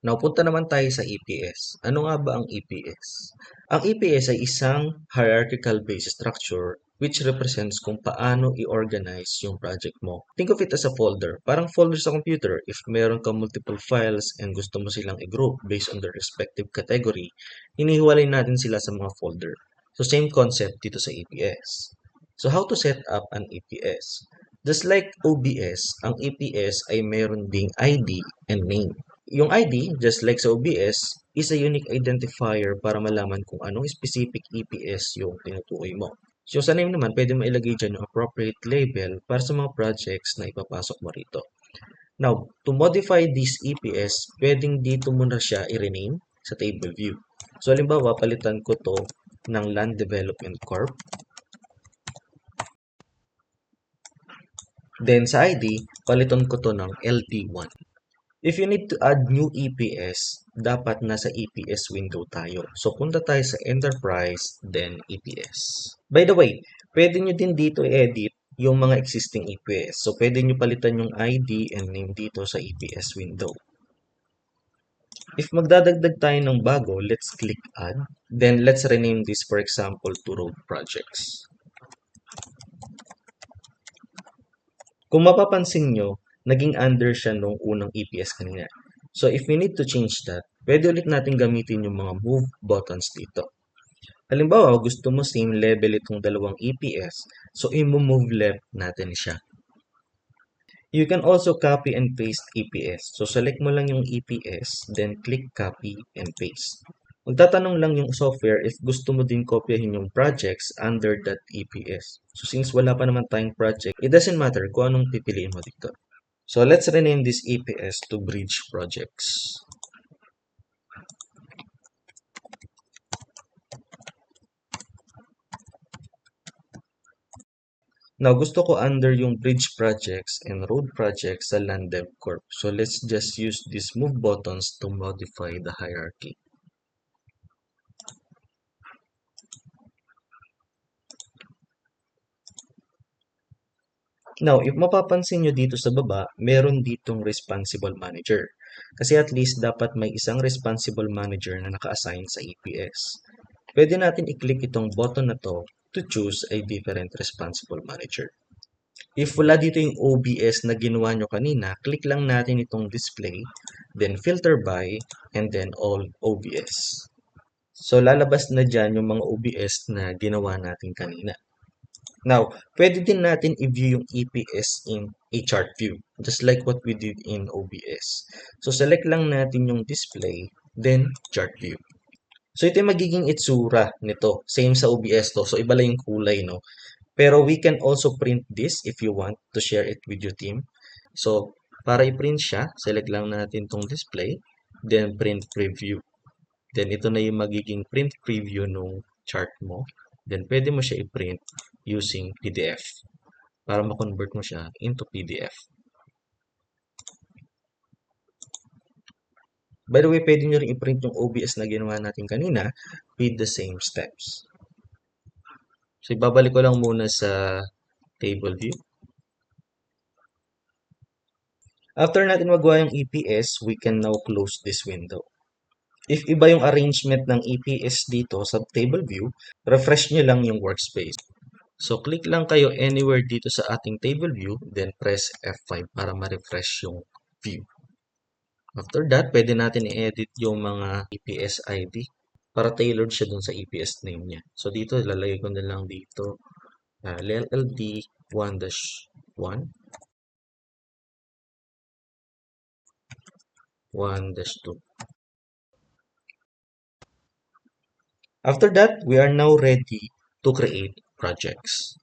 Now, punta naman tayo sa EPS. Ano nga ba ang EPS? Ang EPS ay isang hierarchical based structure which represents kung paano i-organize yung project mo. Think of it as a folder. Parang folder sa computer. If meron ka multiple files and gusto mo silang i-group based on their respective category, hinihiwalay natin sila sa mga folder. So, same concept dito sa EPS. So, how to set up an EPS? Just like OBS, ang EPS ay meron ding ID and name. Yung ID, just like sa OBS, is a unique identifier para malaman kung anong specific EPS yung tinutukoy mo. So sa name naman, pwede mo ilagay dyan yung appropriate label para sa mga projects na ipapasok mo rito. Now, to modify this EPS, pwedeng dito mo na siya i-rename sa table view. So halimbawa, palitan ko to ng Land Development Corp. Then sa ID, palitan ko to ng LD1. If you need to add new EPS, dapat nasa EPS window tayo. So, punta tayo sa Enterprise, then EPS. By the way, pwede nyo din dito i-edit yung mga existing EPS. So, pwede nyo palitan yung ID and name dito sa EPS window. If magdadagdag tayo ng bago, let's click Add. Then, let's rename this, for example, to Road Projects. Kung mapapansin nyo, naging under siya nung unang EPS kanina. So, if we need to change that, pwede ulit natin gamitin yung mga move buttons dito. Halimbawa, gusto mo same level itong dalawang EPS, so i-move left natin siya. You can also copy and paste EPS. So, select mo lang yung EPS, then click copy and paste. Magtatanong lang yung software if gusto mo din kopyahin yung projects under that EPS. So, since wala pa naman tayong project, it doesn't matter kung anong pipiliin mo dito. So, let's rename this EPS to Bridge Projects. Now, gusto ko under yung Bridge Projects and Road Projects sa Land Dev Corp. So, let's just use these move buttons to modify the hierarchy. Now, if mapapansin nyo dito sa baba, meron ditong responsible manager. Kasi at least dapat may isang responsible manager na naka-assign sa EPS. Pwede natin i-click itong button na to choose a different responsible manager. If wala dito yung OBS na ginawa nyo kanina, click lang natin itong display, then filter by, and then all OBS. So, lalabas na dyan yung mga OBS na ginawa natin kanina. Now, pwede din natin i-view yung EPS in a chart view, just like what we did in OBS. So, select lang natin yung display, then chart view. So, ito yung magiging itsura nito. Same sa OBS to. So, iba lang yung kulay, no? Pero we can also print this if you want to share it with your team. So, para i-print siya, select lang natin tong display, then print preview. Then, ito na yung magiging print preview nung chart mo. Then, pwede mo siya i-print using PDF para ma-convert mo siya into PDF. By the way, pwede nyo rin i-print yung OBS na ginawa natin kanina with the same steps. So, ibabalik ko lang muna sa table view. After natin magawa yung EPS, we can now close this window. If iba yung arrangement ng EPS dito sa table view, refresh nyo lang yung workspace. So, click lang kayo anywhere dito sa ating table view, then press F5 para ma-refresh yung view. After that, pwede natin i-edit yung mga EPS ID para tailored siya dun sa EPS name niya. So, dito, lalagay ko na lang dito LLD 1-1 1-2. After that, we are now ready to create projects.